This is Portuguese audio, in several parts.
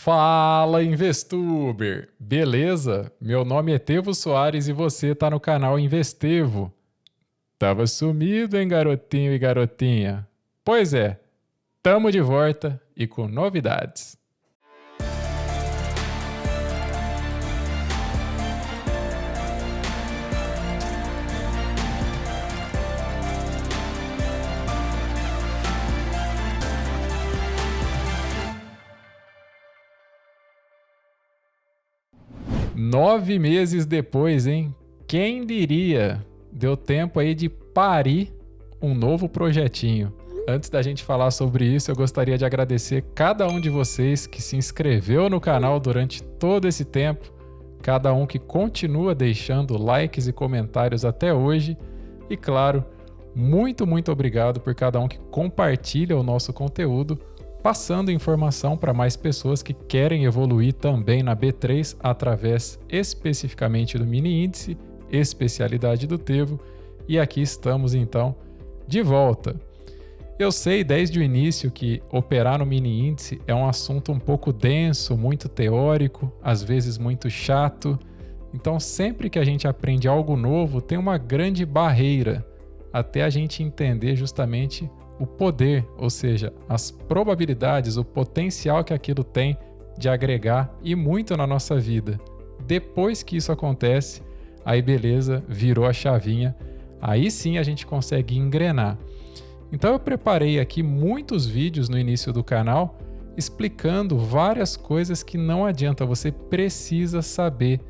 Fala, Investuber! Beleza? Meu nome é Tevo Soares e você tá no canal Investevo. Tava sumido, hein, garotinho e garotinha? Pois é, tamo de volta e com novidades. Nove meses depois, hein? Quem diria? Deu tempo aí de parir um novo projetinho. Antes da gente falar sobre isso, eu gostaria de agradecer cada um de vocês que se inscreveu no canal durante todo esse tempo, cada um que continua deixando likes e comentários até hoje e, claro, muito obrigado por cada um que compartilha o nosso conteúdo, passando informação para mais pessoas que querem evoluir também na B3 através especificamente do mini índice, especialidade do Tevo, e aqui estamos então de volta. Eu sei desde o início que operar no mini índice é um assunto um pouco denso, muito teórico, às vezes muito chato, então sempre que a gente aprende algo novo tem uma grande barreira até a gente entender justamente o poder, ou seja, as probabilidades, o potencial que aquilo tem de agregar e muito na nossa vida. Depois que isso acontece, aí beleza, virou a chavinha, aí sim a gente consegue engrenar. Então eu preparei aqui muitos vídeos no início do canal explicando várias coisas que não adianta, você precisa saber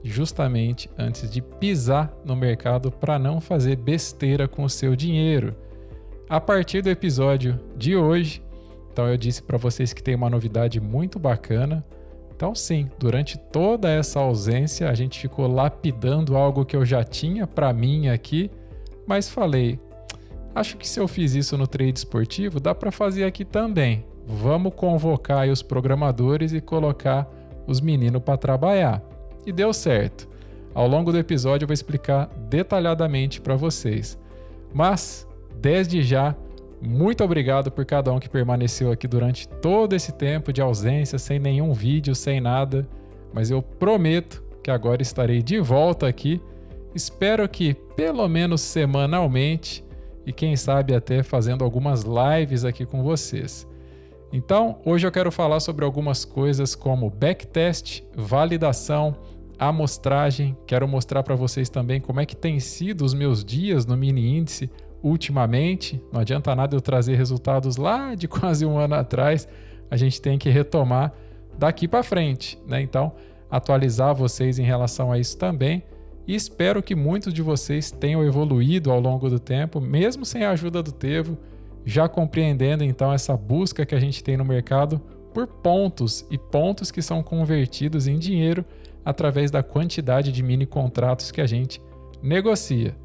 justamente antes de pisar no mercado para não fazer besteira com o seu dinheiro. A partir do episódio de hoje, então eu disse para vocês que tem uma novidade muito bacana. Então sim, durante toda essa ausência a gente ficou lapidando algo que eu já tinha para mim aqui, mas falei, acho que se eu fiz isso no trade esportivo, dá para fazer aqui também. Vamos convocar aí os programadores e colocar os meninos para trabalhar. E deu certo. Ao longo do episódio eu vou explicar detalhadamente para vocês. Mas desde já, muito obrigado por cada um que permaneceu aqui durante todo esse tempo de ausência, sem nenhum vídeo, sem nada. Mas eu prometo que agora estarei de volta aqui. Espero que pelo menos semanalmente e quem sabe até fazendo algumas lives aqui com vocês. Então, hoje eu quero falar sobre algumas coisas como backtest, validação, amostragem. Quero mostrar para vocês também como é que tem sido os meus dias no mini índice ultimamente. Não adianta nada eu trazer resultados lá de quase um ano atrás, a gente tem que retomar daqui para frente, né? Então, atualizar vocês em relação a isso também e espero que muitos de vocês tenham evoluído ao longo do tempo, mesmo sem a ajuda do Tevo, já compreendendo então essa busca que a gente tem no mercado por pontos e pontos que são convertidos em dinheiro através da quantidade de mini contratos que a gente negocia.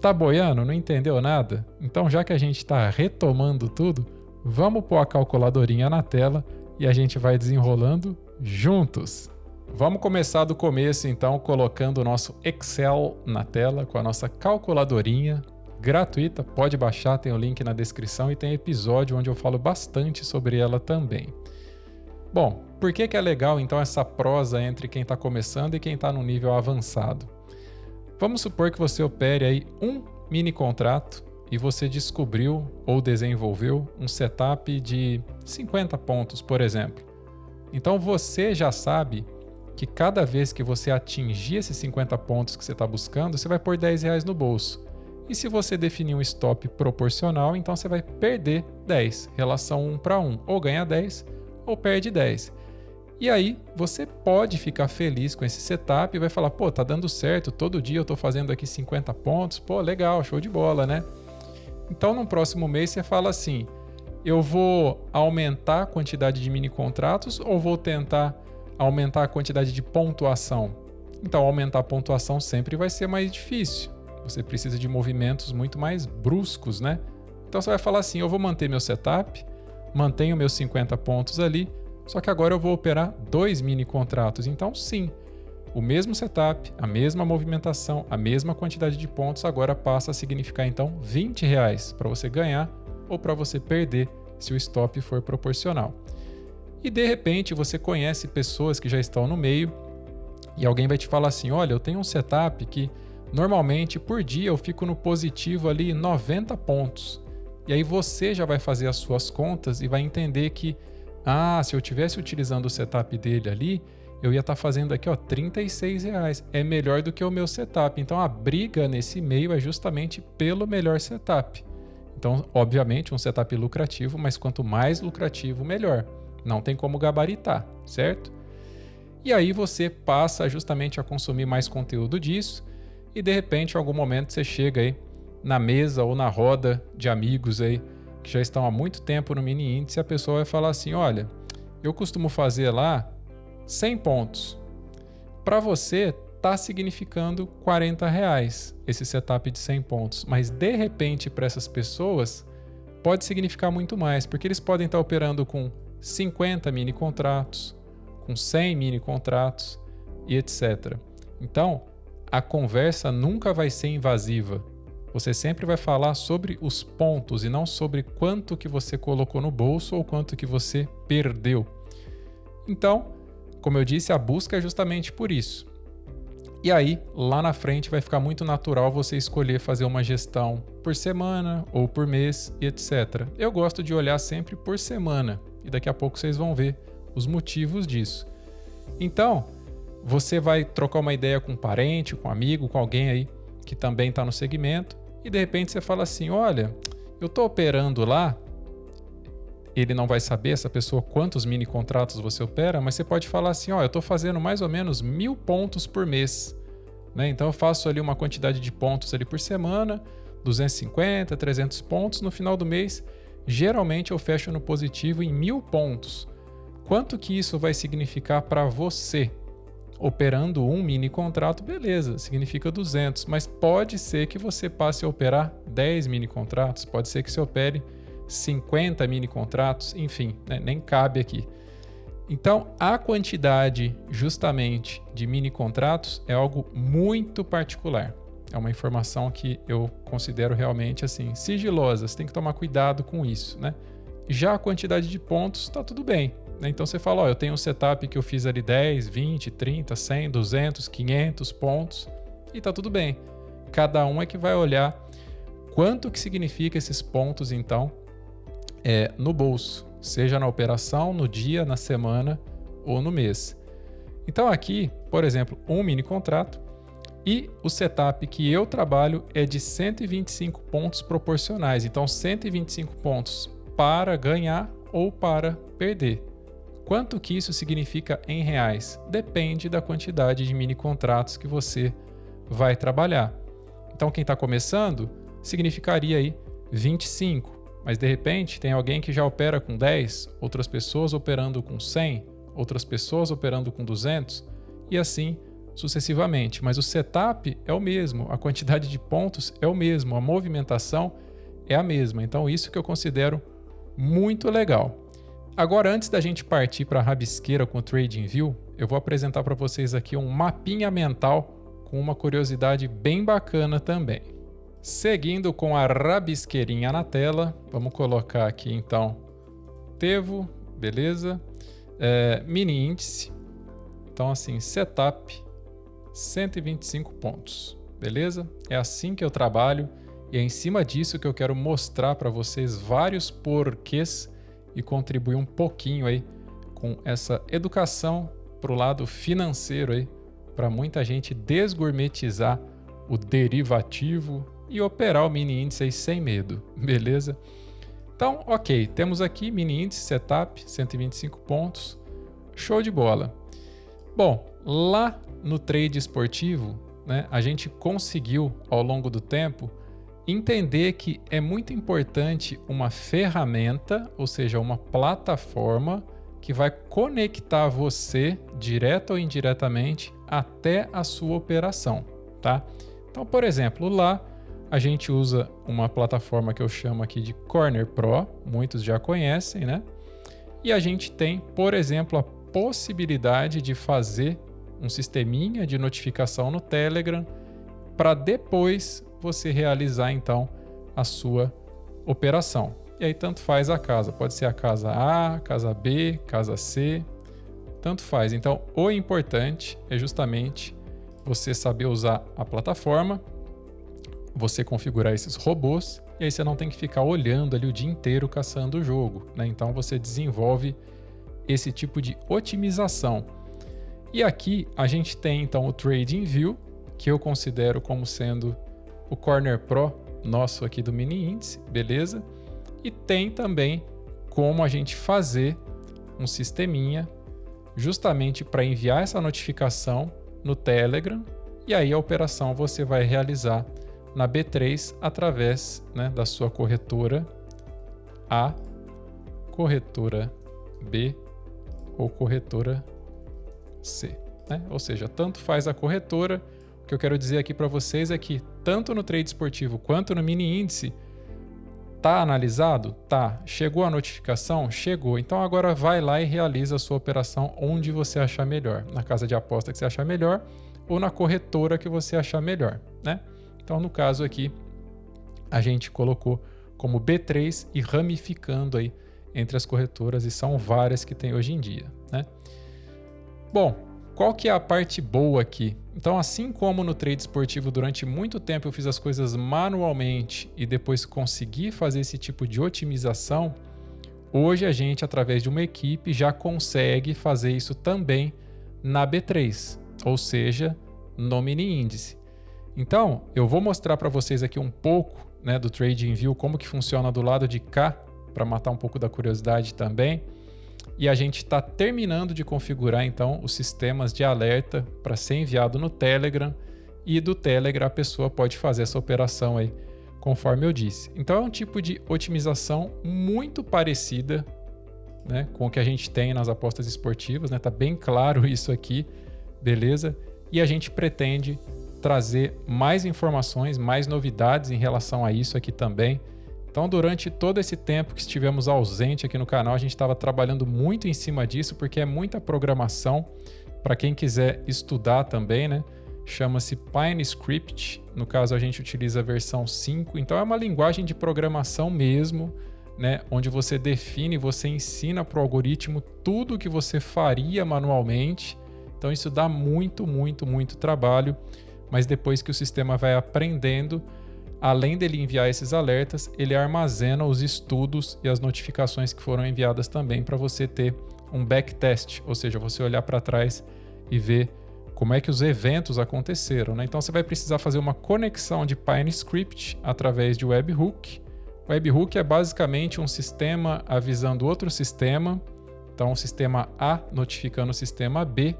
Tá boiando? Não entendeu nada? Então, já que a gente está retomando tudo, vamos pôr a calculadorinha na tela e a gente vai desenrolando juntos. Vamos começar do começo, então, colocando o nosso Excel na tela com a nossa calculadorinha gratuita. Pode baixar, tem o link na descrição e tem episódio onde eu falo bastante sobre ela também. Bom, por que é legal, então, essa prosa entre quem está começando e quem está no nível avançado? Vamos supor que você opere aí um mini contrato e você descobriu ou desenvolveu um setup de 50 pontos, por exemplo. Então você já sabe que cada vez que você atingir esses 50 pontos que você está buscando, você vai pôr R$10 no bolso. E se você definir um stop proporcional, então você vai perder 10, relação 1 para 1, ou ganha 10 ou perde 10. E aí, você pode ficar feliz com esse setup e vai falar, pô, tá dando certo, todo dia eu tô fazendo aqui 50 pontos, pô, legal, show de bola, né? Então, no próximo mês você fala assim, eu vou aumentar a quantidade de mini contratos ou vou tentar aumentar a quantidade de pontuação? Então, aumentar a pontuação sempre vai ser mais difícil. Você precisa de movimentos muito mais bruscos, né? Então, você vai falar assim, eu vou manter meu setup, mantenho meus 50 pontos ali, só que agora eu vou operar 2 mini contratos. Então, sim, o mesmo setup, a mesma movimentação, a mesma quantidade de pontos agora passa a significar, então, R$20 para você ganhar ou para você perder se o stop for proporcional. E de repente você conhece pessoas que já estão no meio e alguém vai te falar assim: olha, eu tenho um setup que normalmente por dia eu fico no positivo ali 90 pontos. E aí você já vai fazer as suas contas e vai entender que, se eu estivesse utilizando o setup dele ali, eu ia estar fazendo aqui, R$36. É melhor do que o meu setup. Então a briga nesse meio é justamente pelo melhor setup. Então, obviamente, um setup lucrativo, mas quanto mais lucrativo, melhor. Não tem como gabaritar, certo? E aí você passa justamente a consumir mais conteúdo disso e de repente, em algum momento, você chega aí na mesa ou na roda de amigos aí que já estão há muito tempo no mini índice e a pessoa vai falar assim: olha, eu costumo fazer lá 100 pontos. Para você, está significando R$40 esse setup de 100 pontos, mas de repente para essas pessoas pode significar muito mais, porque eles podem estar operando com 50 mini contratos, com 100 mini contratos e etc. Então, a conversa nunca vai ser invasiva. Você sempre vai falar sobre os pontos e não sobre quanto que você colocou no bolso ou quanto que você perdeu. Então, como eu disse, a busca é justamente por isso. E aí, lá na frente, vai ficar muito natural você escolher fazer uma gestão por semana ou por mês e etc. Eu gosto de olhar sempre por semana e daqui a pouco vocês vão ver os motivos disso. Então, você vai trocar uma ideia com um parente, com um amigo, com alguém aí que também está no segmento e de repente você fala assim: olha, eu estou operando lá. Ele não vai saber, essa pessoa, quantos mini contratos você opera, mas você pode falar assim: eu estou fazendo mais ou menos 1.000 pontos por mês, né? Então eu faço ali uma quantidade de pontos ali por semana, 250, 300 pontos. No final do mês, geralmente eu fecho no positivo em 1.000 pontos. Quanto que isso vai significar para você? Operando um mini contrato, beleza, significa 200, mas pode ser que você passe a operar 10 mini contratos, pode ser que você opere 50 mini contratos, enfim, né? Nem cabe aqui. Então, a quantidade justamente de mini contratos é algo muito particular. É uma informação que eu considero realmente assim, sigilosa, você tem que tomar cuidado com isso, né? Já a quantidade de pontos está tudo bem, né? Então você fala: eu tenho um setup que eu fiz ali 10, 20, 30, 100, 200, 500 pontos e está tudo bem. Cada um é que vai olhar quanto que significa esses pontos então no bolso, seja na operação, no dia, na semana ou no mês. Então aqui, por exemplo, um mini contrato e o setup que eu trabalho é de 125 pontos proporcionais. Então 125 pontos para ganhar ou para perder. Quanto que isso significa em reais? Depende da quantidade de mini contratos que você vai trabalhar. Então quem está começando significaria aí 25. Mas de repente tem alguém que já opera com 10, outras pessoas operando com 100, outras pessoas operando com 200 e assim sucessivamente. Mas o setup é o mesmo, a quantidade de pontos é o mesmo, a movimentação é a mesma. Então isso que eu considero muito legal. Agora, antes da gente partir para a rabisqueira com o TradingView, eu vou apresentar para vocês aqui um mapinha mental com uma curiosidade bem bacana também. Seguindo com a rabisqueirinha na tela, vamos colocar aqui então Tevo, beleza? Mini índice, então assim, setup 125 pontos, beleza? É assim que eu trabalho e é em cima disso que eu quero mostrar para vocês vários porquês e contribuir um pouquinho aí com essa educação para o lado financeiro aí, para muita gente desgourmetizar o derivativo e operar o mini índice aí sem medo, beleza? Então, ok, temos aqui mini índice, setup, 125 pontos, show de bola. Bom, lá no trade esportivo, né, a gente conseguiu ao longo do tempo entender que é muito importante uma ferramenta, ou seja, uma plataforma que vai conectar você, direta ou indiretamente, até a sua operação, tá? Então, por exemplo, lá a gente usa uma plataforma que eu chamo aqui de Corner Pro, muitos já conhecem, né? E a gente tem, por exemplo, a possibilidade de fazer um sisteminha de notificação no Telegram para depois você realizar então a sua operação. e aí tanto faz a casa. Pode ser a casa A, casa B, casa C, tanto faz. Então, o importante é justamente você saber usar a plataforma, você configurar esses robôs, e aí você não tem que ficar olhando ali o dia inteiro caçando o jogo, né? Então você desenvolve esse tipo de otimização. E aqui a gente tem então o TradingView, que eu considero como sendo o Corner Pro nosso aqui do mini índice, beleza? E tem também como a gente fazer um sisteminha justamente para enviar essa notificação no Telegram, e aí a operação você vai realizar na B3 através, né, da sua corretora A, corretora B ou corretora C, né? Ou seja, tanto faz a corretora. O que eu quero dizer aqui para vocês é que tanto no trade esportivo quanto no mini índice tá analisado? Tá. Chegou a notificação? Chegou. Então agora vai lá e realiza a sua operação onde você achar melhor, na casa de aposta que você achar melhor ou na corretora que você achar melhor, né? Então, no caso aqui, a gente colocou como B3 e ramificando aí entre as corretoras, e são várias que tem hoje em dia, né? Bom, qual que é a parte boa aqui? Então, assim como no trade esportivo durante muito tempo eu fiz as coisas manualmente e depois consegui fazer esse tipo de otimização, hoje a gente, através de uma equipe, já consegue fazer isso também na B3, ou seja, no mini índice. Então, eu vou mostrar para vocês aqui um pouco, né, do TradingView, como que funciona do lado de cá, para matar um pouco da curiosidade também. E a gente está terminando de configurar, então, os sistemas de alerta para ser enviado no Telegram, e do Telegram a pessoa pode fazer essa operação aí, conforme eu disse. Então, é um tipo de otimização muito parecida, né, com o que a gente tem nas apostas esportivas, né? Tá bem claro isso aqui, beleza? E a gente pretende trazer mais informações, mais novidades em relação a isso aqui também. Então, durante todo esse tempo que estivemos ausente aqui no canal, a gente estava trabalhando muito em cima disso, porque é muita programação. Para quem quiser estudar também, né? Chama-se PineScript. No caso, a gente utiliza a versão 5. Então, é uma linguagem de programação mesmo, né? Onde você define, você ensina para o algoritmo tudo o que você faria manualmente. Então, isso dá muito trabalho. Mas depois que o sistema vai aprendendo, além dele enviar esses alertas, ele armazena os estudos e as notificações que foram enviadas também para você ter um backtest, ou seja, você olhar para trás e ver como é que os eventos aconteceram, né? Então você vai precisar fazer uma conexão de PineScript através de webhook. O webhook é basicamente um sistema avisando outro sistema, então o sistema A notificando o sistema B,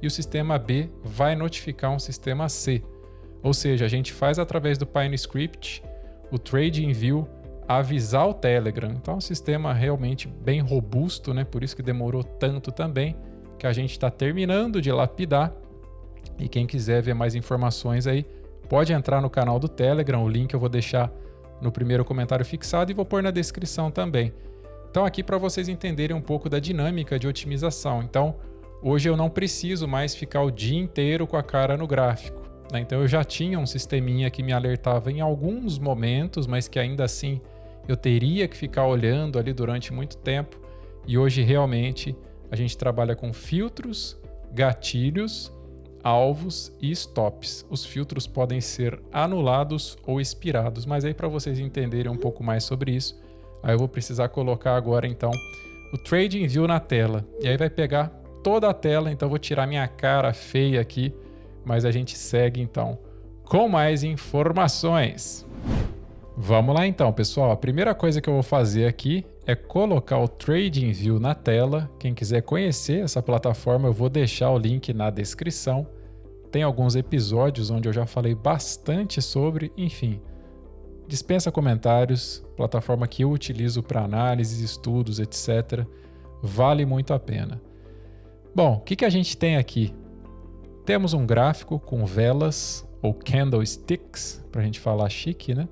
e o sistema B vai notificar um sistema C. Ou seja, a gente faz através do PineScript o TradingView avisar o Telegram. Então é um sistema realmente bem robusto, né? Por isso que demorou tanto também, que a gente está terminando de lapidar. E quem quiser ver mais informações aí, pode entrar no canal do Telegram. O link eu vou deixar no primeiro comentário fixado e vou pôr na descrição também. Então aqui para vocês entenderem um pouco da dinâmica de otimização. Então, hoje eu não preciso mais ficar o dia inteiro com a cara no gráfico, né? Então eu já tinha um sisteminha que me alertava em alguns momentos, mas que ainda assim eu teria que ficar olhando ali durante muito tempo. E hoje realmente a gente trabalha com filtros, gatilhos, alvos e stops. Os filtros podem ser anulados ou expirados, mas aí para vocês entenderem um pouco mais sobre isso, aí eu vou precisar colocar agora então o TradingView na tela. E aí vai pegar toda a tela, então vou tirar minha cara feia aqui, mas a gente segue então com mais informações. Vamos lá então, pessoal. A primeira coisa que eu vou fazer aqui é colocar o TradingView na tela. Quem quiser conhecer essa plataforma, eu vou deixar o link na descrição. Tem alguns episódios onde eu já falei bastante sobre, enfim, dispensa comentários, plataforma que eu utilizo para análises, estudos, etc. Vale muito a pena. Bom, o que a gente tem aqui? Temos um gráfico com velas ou candlesticks, para a gente falar chique, né?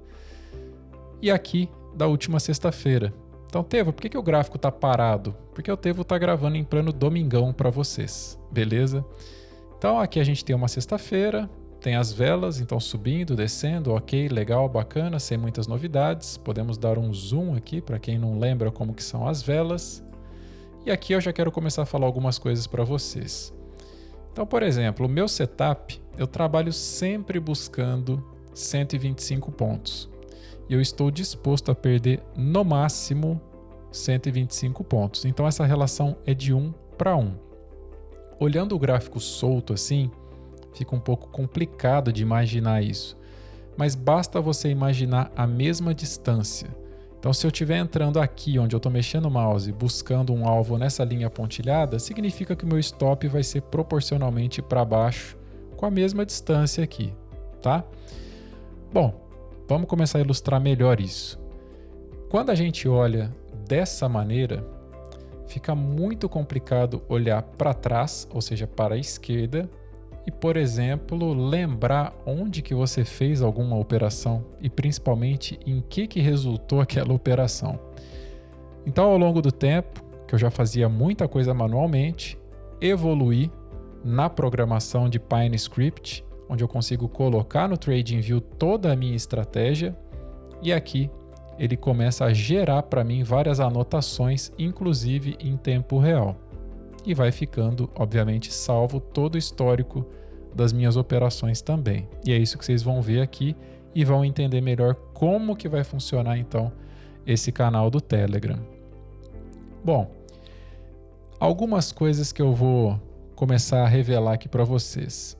E aqui da última sexta-feira. Então, Tevo, por que o gráfico está parado? Porque o Tevo está gravando em plano domingão para vocês, beleza? Então, aqui a gente tem uma sexta-feira, tem as velas, então subindo, descendo, ok, legal, bacana, sem muitas novidades. Podemos dar um zoom aqui para quem não lembra como que são as velas. E aqui eu já quero começar a falar algumas coisas para vocês. Então, por exemplo, o meu setup, eu trabalho sempre buscando 125 pontos. E eu estou disposto a perder no máximo 125 pontos. Então essa relação é de 1 para 1. Olhando o gráfico solto assim, fica um pouco complicado de imaginar isso. Mas basta você imaginar a mesma distância. Então se eu estiver entrando aqui onde eu estou mexendo o mouse buscando um alvo nessa linha pontilhada, significa que o meu stop vai ser proporcionalmente para baixo com a mesma distância aqui, tá? Bom, vamos começar a ilustrar melhor isso. Quando a gente olha dessa maneira, fica muito complicado olhar para trás, ou seja, para a esquerda, e, por exemplo, lembrar onde que você fez alguma operação e principalmente em que resultou aquela operação. Então, ao longo do tempo, que eu já fazia muita coisa manualmente, evoluí na programação de PineScript, onde eu consigo colocar no TradingView toda a minha estratégia, e aqui ele começa a gerar para mim várias anotações, inclusive em tempo real. E vai ficando, obviamente, salvo todo o histórico das minhas operações também. E é isso que vocês vão ver aqui e vão entender melhor como que vai funcionar, então, esse canal do Telegram. Bom, algumas coisas que eu vou começar a revelar aqui para vocês.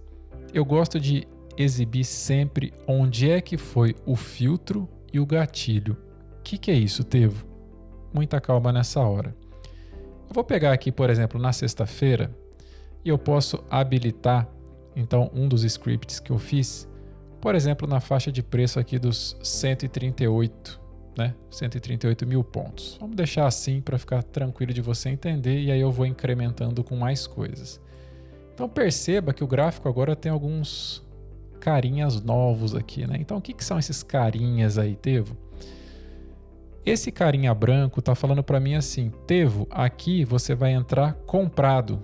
Eu gosto de exibir sempre onde é que foi o filtro e o gatilho. O que é isso, Tevo? Muita calma nessa hora. Eu vou pegar aqui, por exemplo, na sexta-feira e eu posso habilitar, então, um dos scripts que eu fiz, por exemplo, na faixa de preço aqui dos 138, né? 138 mil pontos. Vamos deixar assim para ficar tranquilo de você entender e aí eu vou incrementando com mais coisas. Então, perceba que o gráfico agora tem alguns carinhas novos aqui, né? Então, o que são esses carinhas aí, Tevo? Esse carinha branco está falando para mim assim, Tevo, aqui você vai entrar comprado.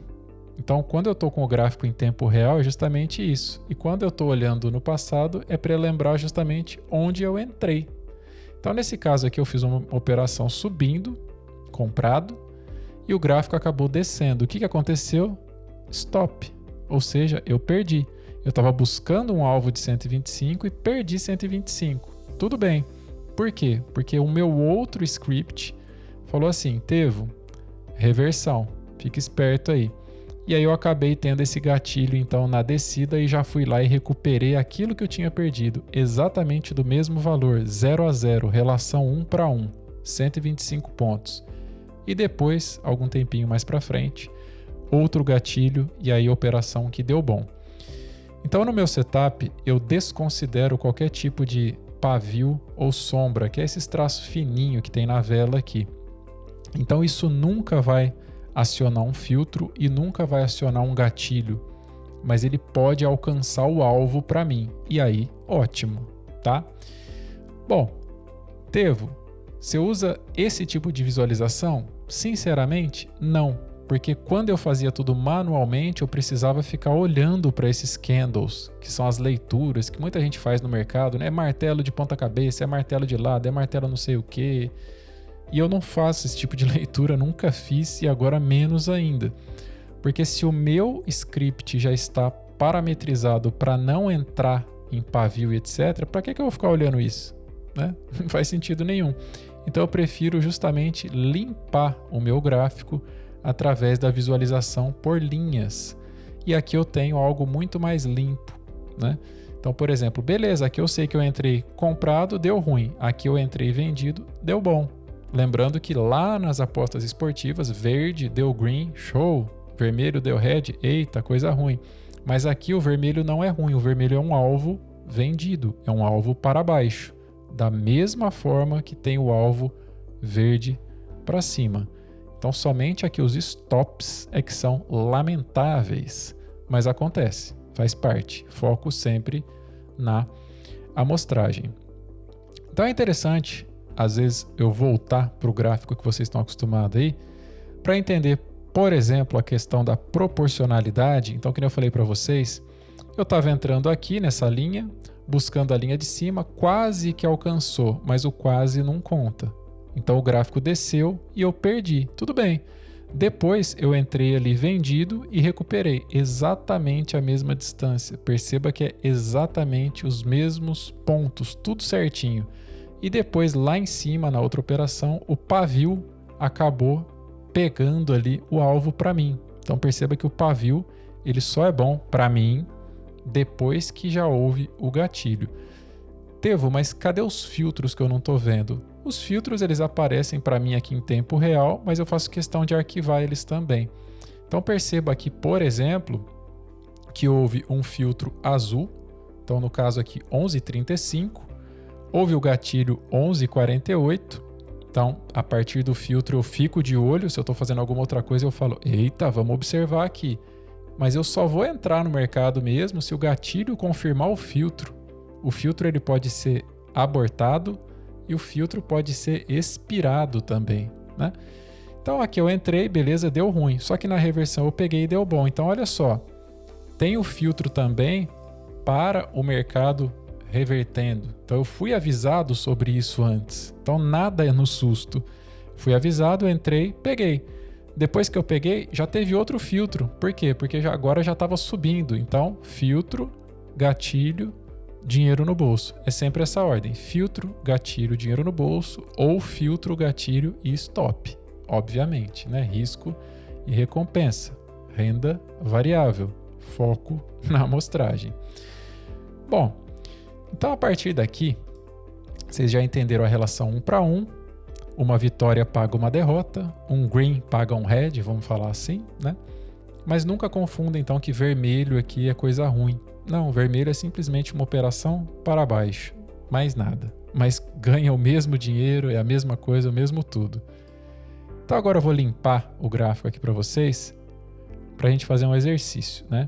Então, quando eu estou com o gráfico em tempo real, é justamente isso. E quando eu estou olhando no passado, é para lembrar justamente onde eu entrei. Então, nesse caso aqui, eu fiz uma operação subindo, comprado, e o gráfico acabou descendo. O que aconteceu? Stop. Ou seja, eu perdi. Eu estava buscando um alvo de 125 e perdi 125. Tudo bem. Por quê? Porque o meu outro script falou assim, Tevo, reversão, fica esperto aí. E aí eu acabei tendo esse gatilho então na descida e já fui lá e recuperei aquilo que eu tinha perdido, exatamente do mesmo valor, 0 a 0, relação 1 para 1, 125 pontos. E depois, algum tempinho mais para frente, outro gatilho e aí operação que deu bom. Então no meu setup eu desconsidero qualquer tipo de pavio ou sombra, que é esse traço fininho que tem na vela aqui. Então isso nunca vai acionar um filtro e nunca vai acionar um gatilho, mas ele pode alcançar o alvo para mim. E aí, ótimo, tá? Bom, Tevo, você usa esse tipo de visualização? Sinceramente, não. Porque quando eu fazia tudo manualmente, eu precisava ficar olhando para esses candles, que são as leituras que muita gente faz no mercado, né? É martelo de ponta cabeça, é martelo de lado, é martelo não sei o quê. E eu não faço esse tipo de leitura, nunca fiz e agora menos ainda. Porque se o meu script já está parametrizado para não entrar em pavio e etc., para que eu vou ficar olhando isso? Né? Não faz sentido nenhum. Então eu prefiro justamente limpar o meu gráfico através da visualização por linhas. E aqui eu tenho algo muito mais limpo, né? Então, por exemplo, beleza, aqui eu sei que eu entrei comprado, deu ruim. Aqui eu entrei vendido, deu bom. Lembrando que lá nas apostas esportivas, verde deu green, show. Vermelho deu red, eita, coisa ruim. Mas aqui o vermelho não é ruim, o vermelho é um alvo vendido, é um alvo para baixo. Da mesma forma que tem o alvo verde para cima. Então, somente aqui os stops é que são lamentáveis, mas acontece, faz parte. Foco sempre na amostragem. Então, é interessante, às vezes, eu voltar para o gráfico que vocês estão acostumados aí, para entender, por exemplo, a questão da proporcionalidade. Então, como eu falei para vocês, Eu estava entrando aqui nessa linha, buscando a linha de cima, quase que alcançou, mas o quase não conta. Então o gráfico desceu e eu perdi. Tudo bem. Depois eu entrei ali vendido e recuperei exatamente a mesma distância. Perceba que é exatamente os mesmos pontos, tudo certinho. E depois lá em cima, na outra operação, o pavio acabou pegando ali o alvo para mim. Então perceba que o pavio ele só é bom para mim depois que já houve o gatilho. Tevo, mas cadê os filtros que eu não estou vendo? Os filtros eles aparecem para mim aqui em tempo real, mas eu faço questão de arquivar eles também. Então perceba aqui, por exemplo, que houve um filtro azul. Então no caso aqui 11:35, houve o gatilho 11:48. Então a partir do filtro eu fico de olho, se eu estou fazendo alguma outra coisa eu falo, eita, vamos observar aqui. Mas eu só vou entrar no mercado mesmo se o gatilho confirmar o filtro. O filtro ele pode ser abortado e o filtro pode ser expirado também, né? Então aqui eu entrei, beleza, deu ruim. Só que na reversão eu peguei e deu bom. Então olha só, tem o filtro também para o mercado revertendo. Então eu fui avisado sobre isso antes. Então nada é no susto. Fui avisado, entrei, peguei. Depois que eu peguei, já teve outro filtro. Por quê? Porque agora já estava subindo. Então, filtro, gatilho, dinheiro no bolso. É sempre essa ordem. Filtro, gatilho, dinheiro no bolso ou filtro, gatilho e stop. Obviamente, né? Risco e recompensa. Renda variável. Foco na amostragem. Bom, então a partir daqui, vocês já entenderam a relação 1 para 1. Uma vitória paga uma derrota, um green paga um red, vamos falar assim, né? Mas nunca confunda então que vermelho aqui é coisa ruim. Não, vermelho é simplesmente uma operação para baixo, mais nada. Mas ganha o mesmo dinheiro, é a mesma coisa, o mesmo tudo. Então agora eu vou limpar o gráfico aqui para vocês, para a gente fazer um exercício, né?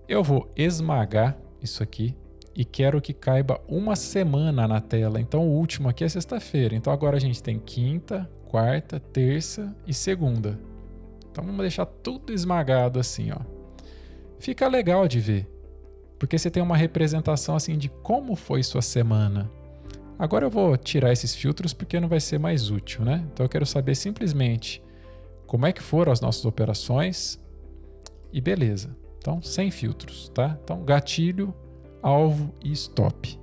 Eu vou esmagar isso aqui e quero que caiba uma semana na tela. Então o último aqui é sexta-feira. Então agora a gente tem quinta, quarta, terça e segunda. Então vamos deixar tudo esmagado assim, ó. Fica legal de ver, porque você tem uma representação assim de como foi sua semana. Agora eu vou tirar esses filtros porque não vai ser mais útil, né? Então eu quero saber simplesmente como é que foram as nossas operações e beleza. Então sem filtros, tá? Então gatilho, alvo e stop.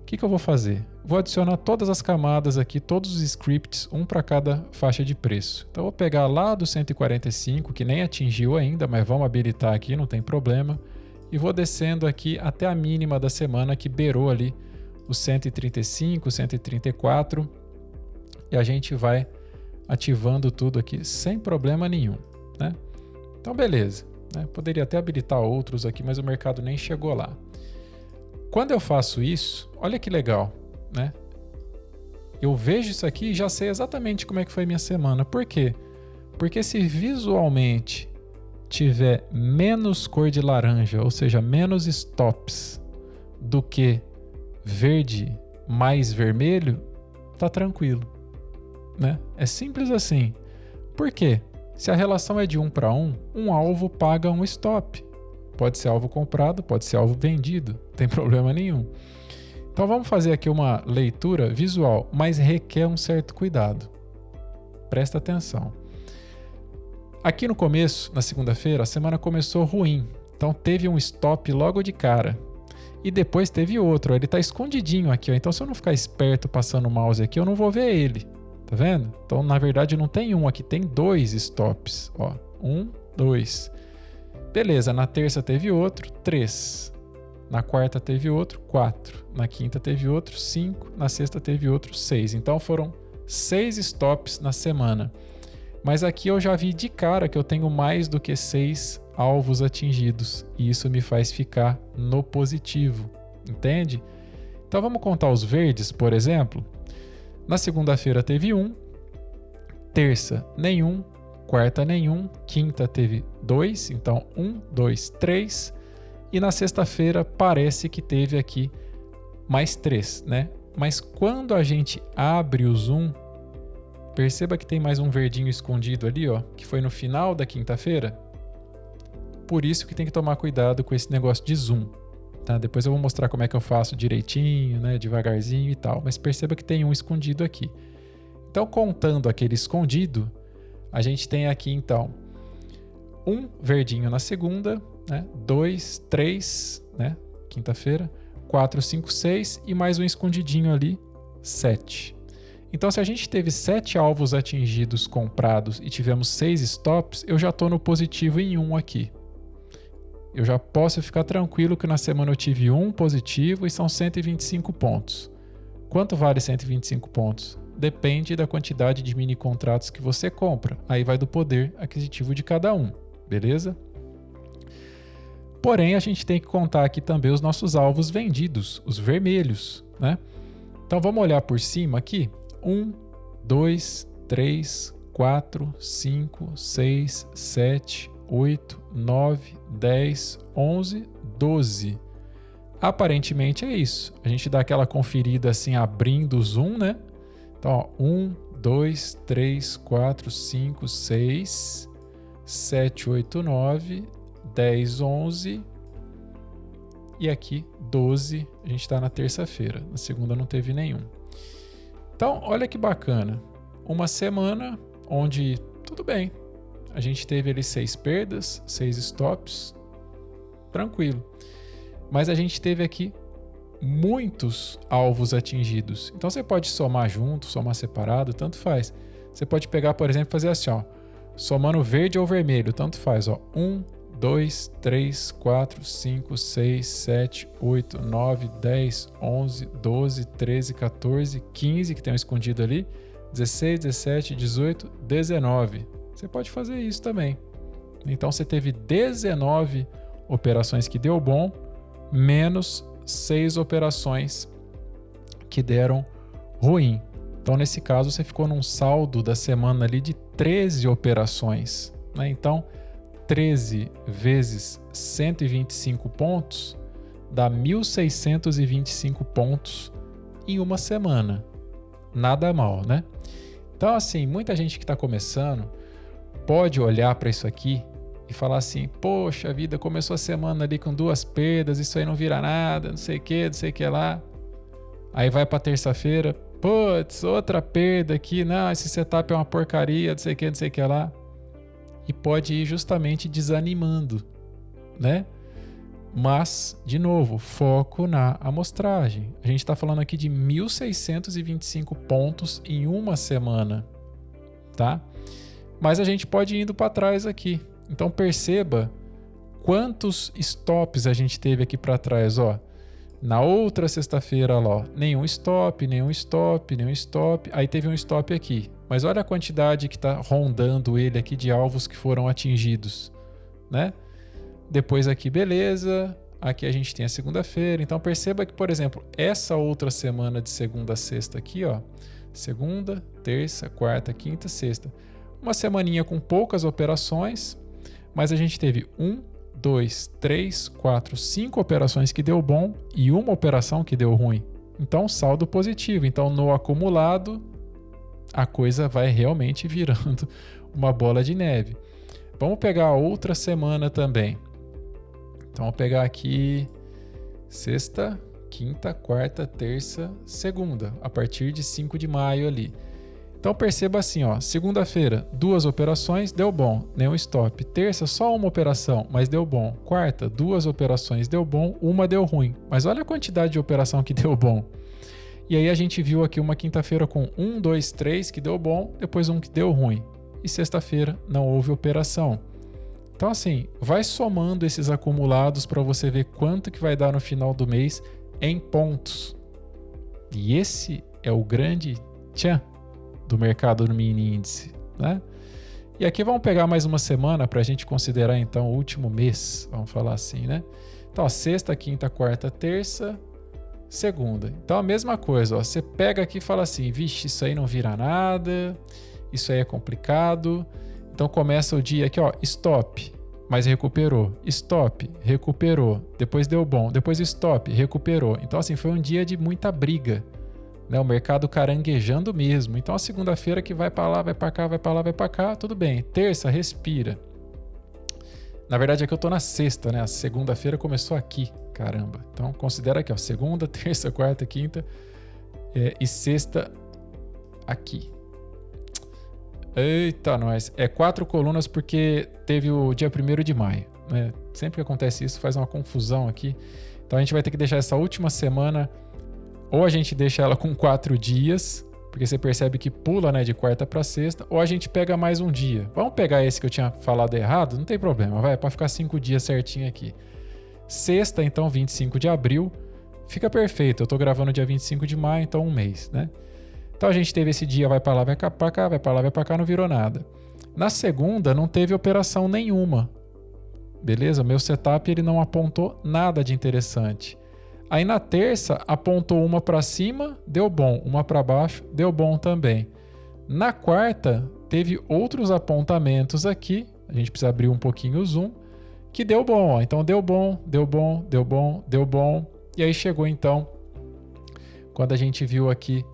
O que eu vou fazer? Vou adicionar todas as camadas aqui, todos os scripts, um para cada faixa de preço. Então eu vou pegar lá do 145, que nem atingiu ainda, mas vamos habilitar aqui, não tem problema. E vou descendo aqui até a mínima da semana, que beirou ali os 135, 134. E a gente vai ativando tudo aqui sem problema nenhum, né? Então beleza. Poderia até habilitar outros aqui, mas o mercado nem chegou lá. Quando eu faço isso, olha que legal, né? Eu vejo isso aqui e já sei exatamente como é que foi minha semana. Por quê? Porque se visualmente tiver menos cor de laranja, ou seja, menos stops do que verde mais vermelho, tá tranquilo, né? É simples assim. Por quê? Se a relação é de 1 para 1, um alvo paga um stop. Pode ser alvo comprado, pode ser alvo vendido, não tem problema nenhum. Então vamos fazer aqui uma leitura visual, mas requer um certo cuidado. Presta atenção. Aqui no começo, na segunda-feira, a semana começou ruim. Então teve um stop logo de cara. E depois teve outro. Ele está escondidinho aqui, ó. Então se eu não ficar esperto passando o mouse aqui, eu não vou ver ele. Tá vendo? Então, na verdade, não tem um aqui, tem 2 stops. Ó, 1, 2. Beleza, na terça teve outro, 3. Na quarta teve outro, 4. Na quinta teve outro, 5. Na sexta teve outro, 6. Então, foram 6 stops na semana. Mas aqui eu já vi de cara que eu tenho mais do que 6 alvos atingidos. E isso me faz ficar no positivo. Entende? Então, vamos contar os verdes, por exemplo. Na segunda-feira teve 1, terça nenhum, quarta nenhum, quinta teve 2, então 1, 2, 3. E na sexta-feira parece que teve aqui mais 3, né? Mas quando a gente abre o zoom, perceba que tem mais um verdinho escondido ali, ó, que foi no final da quinta-feira. por isso que tem que tomar cuidado com esse negócio de zoom. Tá? Depois eu vou mostrar como é que eu faço direitinho, né? Devagarzinho e tal. Mas perceba que tem um escondido aqui. Então, contando aquele escondido, a gente tem aqui, então, um verdinho na segunda, né? 2, 3, né? Quinta-feira, 4, 5, 6 e mais um escondidinho ali, 7. Então, se a gente teve 7 alvos atingidos comprados e tivemos 6 stops, eu já estou no positivo em 1 aqui. Eu já posso ficar tranquilo que na semana eu tive 1 positivo e são 125 pontos. Quanto vale 125 pontos? Depende da quantidade de mini contratos que você compra. Aí vai do poder aquisitivo de cada um, beleza? Porém, a gente tem que contar aqui também os nossos alvos vendidos, os vermelhos, né? Então vamos olhar por cima aqui. 1, 2, 3, 4, 5, 6, 7, 8, 9, 10, 11, 12. Aparentemente é isso. A gente dá aquela conferida assim, abrindo o zoom, né? Então, ó, 1, 2, 3, 4, 5, 6, 7, 8, 9, 10, 11 e aqui 12. A gente está na terça-feira. Na segunda não teve nenhum. Então, olha que bacana. Uma semana onde tudo bem. A gente teve ali 6 perdas, 6 stops. Tranquilo. Mas a gente teve aqui muitos alvos atingidos. Então você pode somar junto, somar separado, tanto faz. Você pode pegar, por exemplo, e fazer assim, ó, somando verde ou vermelho, tanto faz, ó. 1, 2, 3, 4, 5, 6, 7, 8, 9, 10, 11, 12, 13, 14, 15, que tem um escondido ali, 16, 17, 18, 19. Você pode fazer isso também. Então você teve 19 operações que deu bom, menos 6 operações que deram ruim. Então nesse caso você ficou num saldo da semana ali de 13 operações, né? Então 13 vezes 125 pontos dá 1.625 pontos em uma semana. Nada mal, né? Então assim, muita gente que está começando pode olhar para isso aqui e falar assim, poxa vida, começou a semana ali com 2 perdas, isso aí não vira nada, não sei o que lá. Aí vai para terça-feira, putz, outra perda aqui, não, esse setup é uma porcaria, não sei o que lá. E pode ir justamente desanimando, né? Mas, de novo, foco na amostragem. A gente está falando aqui de 1.625 pontos em uma semana, tá? Mas a gente pode ir indo para trás aqui. Então perceba quantos stops a gente teve aqui para trás, ó. Na outra sexta-feira, lá, ó, nenhum stop. Aí teve um stop aqui. Mas olha a quantidade que está rondando ele aqui de alvos que foram atingidos, né? Depois aqui, beleza. Aqui a gente tem a segunda-feira. Então perceba que, por exemplo, essa outra semana de segunda a sexta aqui, ó. Segunda, terça, quarta, quinta, sexta. Uma semaninha com poucas operações, mas a gente teve 1, 2, 3, 4, 5 operações que deu bom e uma operação que deu ruim. Então, saldo positivo. Então, no acumulado, a coisa vai realmente virando uma bola de neve. Vamos pegar a outra semana também. Então, vamos pegar aqui sexta, quinta, quarta, terça, segunda, a partir de 5 de maio ali. Então perceba assim, ó, segunda-feira, 2 operações, deu bom, nenhum stop. Terça, só uma operação, mas deu bom. Quarta, 2 operações, deu bom, uma deu ruim. Mas olha a quantidade de operação que deu bom. E aí a gente viu aqui uma quinta-feira com 1, 2, 3 que deu bom, depois um que deu ruim. E sexta-feira não houve operação. Então assim, vai somando esses acumulados para você ver quanto que vai dar no final do mês em pontos. E esse é o grande tchan do mercado no mini índice, né? E aqui vamos pegar mais uma semana para a gente considerar então o último mês, vamos falar assim, né? Então, ó, sexta, quinta, quarta, terça, segunda. Então a mesma coisa, ó, você pega aqui e fala assim, vixe, isso aí não vira nada, isso aí é complicado. Então começa o dia aqui, ó, stop, mas recuperou, stop, recuperou, depois deu bom, depois stop, recuperou. Então assim, foi um dia de muita briga. Né, o mercado caranguejando mesmo. Então a segunda-feira que vai para lá, vai para cá, vai para lá, vai para cá, tudo bem. Terça, respira. Na verdade, aqui eu tô na sexta, né? A segunda-feira começou aqui, caramba. Então, considera aqui, ó, segunda, terça, quarta, quinta e sexta aqui. Eita, nós. 4 colunas porque teve o dia 1º de maio, né? Sempre que acontece isso, faz uma confusão aqui. Então, a gente vai ter que deixar essa última semana, ou a gente deixa ela com 4 dias, porque você percebe que pula, né, de quarta para sexta, ou a gente pega mais um dia. Vamos pegar esse que eu tinha falado errado? Não tem problema, vai, para ficar 5 dias certinho aqui. Sexta, então, 25 de abril, fica perfeito. Eu tô gravando dia 25 de maio, então um mês, né? Então a gente teve esse dia, vai para lá, vai para cá, vai para lá, vai para cá, não virou nada. Na segunda, não teve operação nenhuma. Beleza? Meu setup ele não apontou nada de interessante. Aí na terça apontou uma para cima, deu bom, uma para baixo, deu bom também. Na quarta teve outros apontamentos aqui, a gente precisa abrir um pouquinho o zoom, que deu bom, ó. Então deu bom, deu bom, deu bom, deu bom. E aí chegou então, quando a gente viu aqui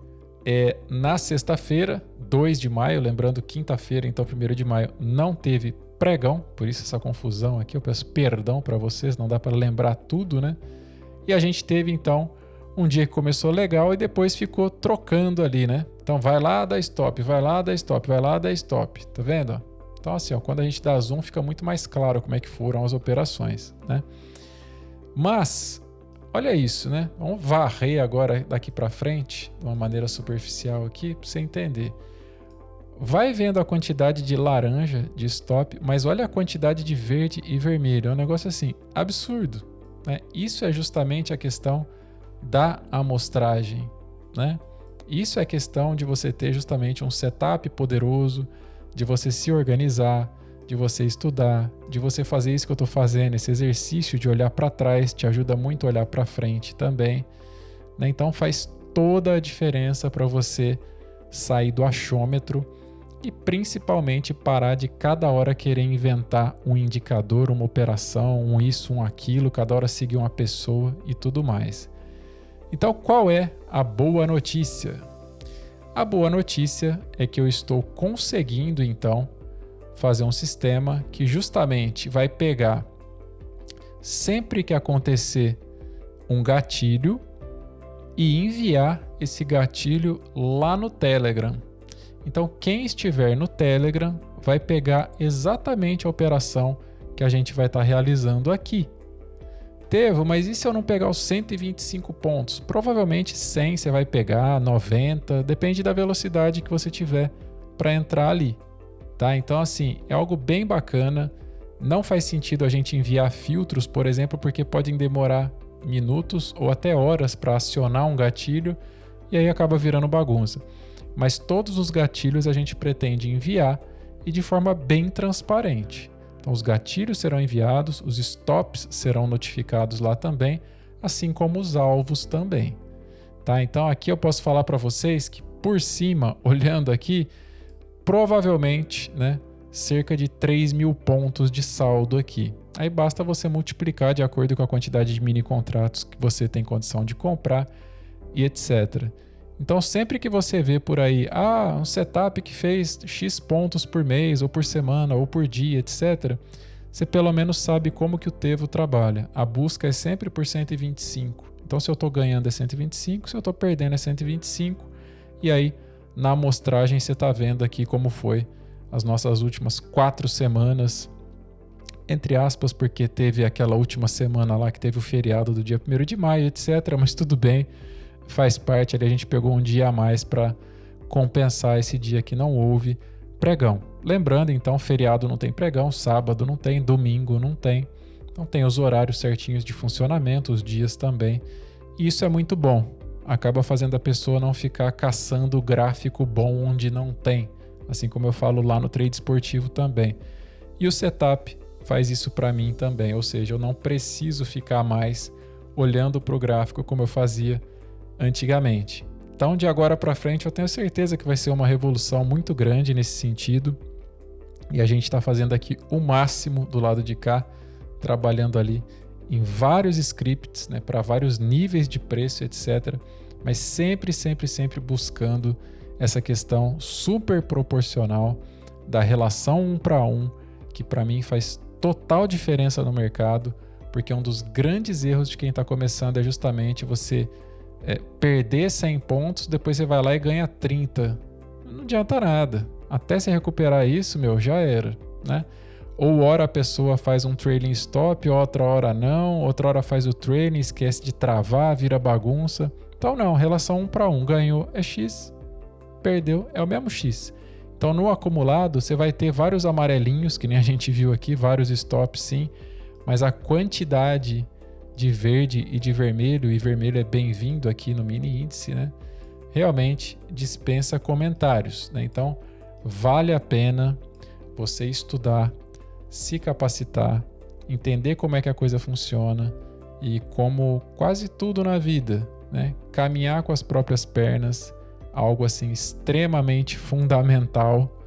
na sexta-feira, 2 de maio, lembrando quinta-feira, então 1º de maio, não teve pregão, por isso essa confusão aqui, eu peço perdão para vocês, não dá para lembrar tudo, né? E a gente teve, então, um dia que começou legal e depois ficou trocando ali, né? Então, vai lá, dá stop, vai lá, dá stop, vai lá, dá stop. Tá vendo? Então, assim, ó, quando a gente dá zoom, fica muito mais claro como é que foram as operações, né? Mas, olha isso, né? Vamos varrer agora daqui para frente, de uma maneira superficial aqui, para você entender. Vai vendo a quantidade de laranja, de stop, mas olha a quantidade de verde e vermelho. É um negócio assim, absurdo. Né? Isso é justamente a questão da amostragem, né? Isso é questão de você ter justamente um setup poderoso, de você se organizar, de você estudar, de você fazer isso que eu estou fazendo, esse exercício de olhar para trás, te ajuda muito a olhar para frente também, né? Então faz toda a diferença para você sair do achômetro e principalmente parar de cada hora querer inventar um indicador, uma operação, um isso, um aquilo, cada hora seguir uma pessoa e tudo mais. Então, qual é a boa notícia? A boa notícia é que eu estou conseguindo, então, fazer um sistema que justamente vai pegar sempre que acontecer um gatilho e enviar esse gatilho lá no Telegram. Então, quem estiver no Telegram vai pegar exatamente a operação que a gente vai estar realizando aqui. Tevo, mas e se eu não pegar os 125 pontos? Provavelmente 100 você vai pegar, 90, depende da velocidade que você tiver para entrar ali. Tá? Então, assim, é algo bem bacana. Não faz sentido a gente enviar filtros, por exemplo, porque podem demorar minutos ou até horas para acionar um gatilho e aí acaba virando bagunça. Mas todos os gatilhos a gente pretende enviar e de forma bem transparente. Então, os gatilhos serão enviados, os stops serão notificados lá também, assim como os alvos também. Tá? Então, aqui eu posso falar para vocês que, por cima, olhando aqui, provavelmente, né, cerca de 3.000 pontos de saldo aqui. Aí basta você multiplicar de acordo com a quantidade de mini contratos que você tem condição de comprar e etc. Então, sempre que você vê por aí, um setup que fez X pontos por mês, ou por semana, ou por dia, etc., você pelo menos sabe como que o Tevo trabalha. A busca é sempre por 125. Então, se eu estou ganhando é 125, se eu estou perdendo é 125. E aí, na amostragem, você está vendo aqui como foi as nossas últimas 4 semanas, entre aspas, porque teve aquela última semana lá que teve o feriado do dia 1º de maio, etc., mas tudo bem. Faz parte ali, a gente pegou um dia a mais para compensar esse dia que não houve pregão. Lembrando, então, feriado não tem pregão, sábado não tem, domingo não tem. Então tem os horários certinhos de funcionamento, os dias também. E isso é muito bom. Acaba fazendo a pessoa não ficar caçando gráfico bom onde não tem. Assim como eu falo lá no trade esportivo também. E o setup faz isso para mim também. Ou seja, eu não preciso ficar mais olhando para o gráfico como eu fazia antigamente. Então, de agora para frente, eu tenho certeza que vai ser uma revolução muito grande nesse sentido. E a gente está fazendo aqui o máximo do lado de cá, trabalhando ali em vários scripts, né, para vários níveis de preço, etc. Mas sempre buscando essa questão super proporcional da relação 1 para 1, que para mim faz total diferença no mercado, porque um dos grandes erros de quem está começando é justamente você perder 100 pontos, depois você vai lá e ganha 30. Não adianta nada. Até você recuperar isso, já era, né? Ou hora a pessoa faz um trailing stop, outra hora não, outra hora faz o trailing, esquece de travar, vira bagunça. Então não, relação 1 para 1, ganhou é X, perdeu é o mesmo X. Então no acumulado você vai ter vários amarelinhos, que nem a gente viu aqui, vários stops sim, mas a quantidade de verde e de vermelho, e vermelho é bem-vindo aqui no mini índice, né? Realmente dispensa comentários, né? Então vale a pena você estudar, se capacitar, entender como é que a coisa funciona e, como quase tudo na vida, né? Caminhar com as próprias pernas, algo assim extremamente fundamental,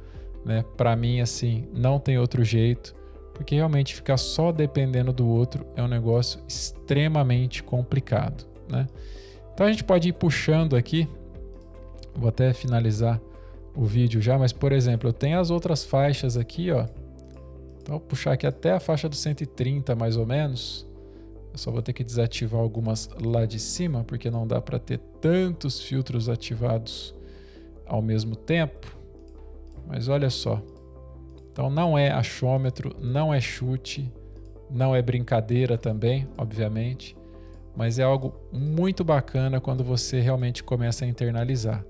né? Para mim, assim, não tem outro jeito, porque realmente ficar só dependendo do outro é um negócio extremamente complicado, né? Então a gente pode ir puxando aqui, vou até finalizar o vídeo já, mas por exemplo, eu tenho as outras faixas aqui, ó. Então vou puxar aqui até a faixa dos 130 mais ou menos. Eu só vou ter que desativar algumas lá de cima, porque não dá para ter tantos filtros ativados ao mesmo tempo. Mas olha só. Então não é achômetro, não é chute, não é brincadeira também, obviamente, mas é algo muito bacana quando você realmente começa a internalizar.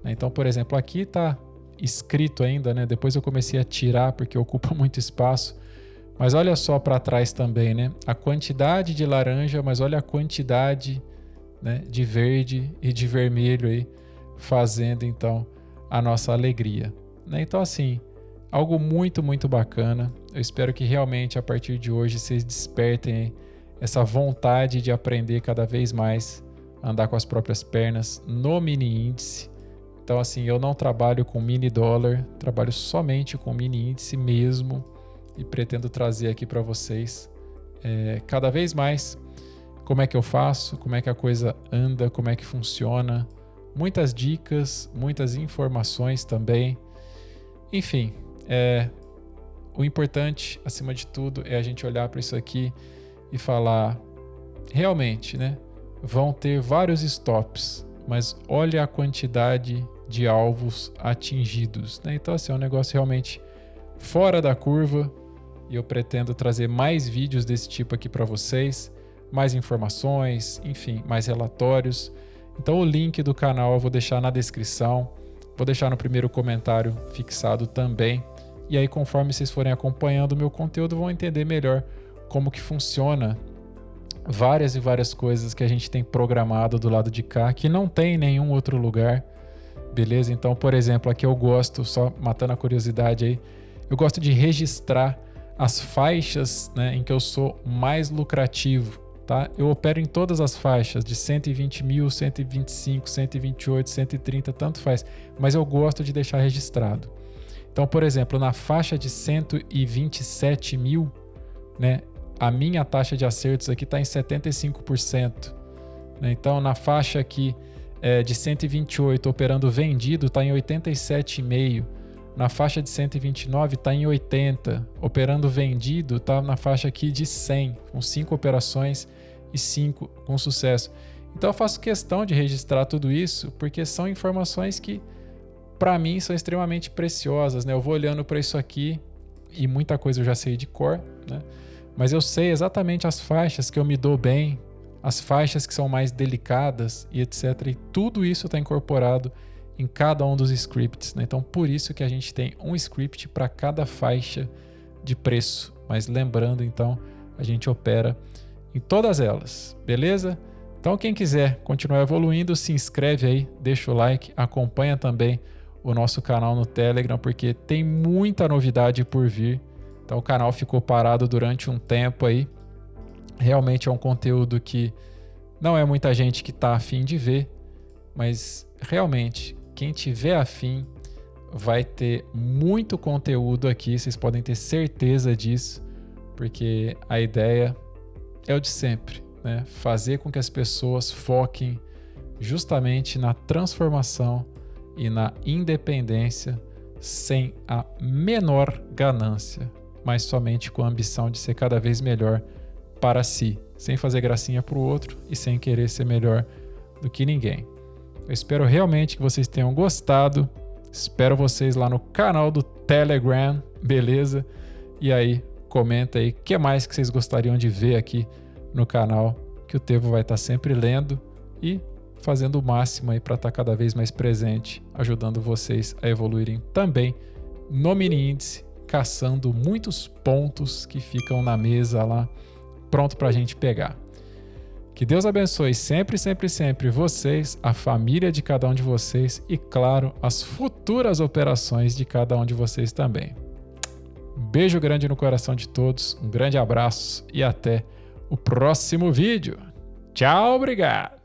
Então, por exemplo, aqui está escrito ainda, né? Depois eu comecei a tirar porque ocupa muito espaço. Mas olha só para trás também, né? A quantidade de laranja, mas olha a quantidade, né, de verde e de vermelho aí, fazendo então a nossa alegria, né? Então assim, algo muito, muito bacana. Eu espero que realmente a partir de hoje vocês despertem essa vontade de aprender cada vez mais a andar com as próprias pernas no mini índice. Então assim, eu não trabalho com mini dólar, trabalho somente com mini índice mesmo e pretendo trazer aqui para vocês cada vez mais como é que eu faço, como é que a coisa anda, como é que funciona, muitas dicas, muitas informações também. Enfim, o importante, acima de tudo, é a gente olhar para isso aqui e falar, realmente, né? Vão ter vários stops, mas olha a quantidade de alvos atingidos, né? Então, assim, é um negócio realmente fora da curva e eu pretendo trazer mais vídeos desse tipo aqui para vocês, mais informações, enfim, mais relatórios. Então, o link do canal eu vou deixar na descrição, vou deixar no primeiro comentário fixado também. E aí, conforme vocês forem acompanhando o meu conteúdo, vão entender melhor como que funciona várias e várias coisas que a gente tem programado do lado de cá, que não tem em nenhum outro lugar, beleza? Então, por exemplo, aqui eu gosto, só matando a curiosidade aí, eu gosto de registrar as faixas, né, em que eu sou mais lucrativo, tá? Eu opero em todas as faixas, de 120 mil, 125, 128, 130, tanto faz, mas eu gosto de deixar registrado. Então, por exemplo, na faixa de 127 mil, né, a minha taxa de acertos aqui está em 75%. Né? Então, na faixa aqui de 128, operando vendido, está em 87,5%. Na faixa de 129 está em 80. Operando vendido está na faixa aqui de 100, com 5 operações e 5 com sucesso. Então eu faço questão de registrar tudo isso, porque são informações que para mim são extremamente preciosas, né? Eu vou olhando para isso aqui e muita coisa eu já sei de cor, né? Mas eu sei exatamente as faixas que eu me dou bem, as faixas que são mais delicadas e etc. E tudo isso está incorporado em cada um dos scripts, né? Então, por isso que a gente tem um script para cada faixa de preço. Mas lembrando, então, a gente opera em todas elas, beleza? Então, quem quiser continuar evoluindo, se inscreve aí, deixa o like, acompanha também o nosso canal no Telegram, porque tem muita novidade por vir. Então, o canal ficou parado durante um tempo aí. Realmente é um conteúdo que não é muita gente que está afim de ver, mas realmente quem tiver afim vai ter muito conteúdo aqui, vocês podem ter certeza disso, porque a ideia é o de sempre, né? Fazer com que as pessoas foquem justamente na transformação e na independência sem a menor ganância. mas somente com a ambição de ser cada vez melhor para si, sem fazer gracinha para o outro e sem querer ser melhor do que ninguém. Eu espero realmente que vocês tenham gostado. Espero vocês lá no canal do Telegram, beleza? E aí, comenta aí o que mais que vocês gostariam de ver aqui no canal, que o Tevo vai estar sempre lendo e fazendo o máximo aí para estar cada vez mais presente, ajudando vocês a evoluírem também no mini índice, caçando muitos pontos que ficam na mesa lá, pronto para a gente pegar. Que Deus abençoe sempre, sempre, sempre vocês, a família de cada um de vocês e, claro, as futuras operações de cada um de vocês também. Beijo grande no coração de todos, um grande abraço e até o próximo vídeo. Tchau, obrigado!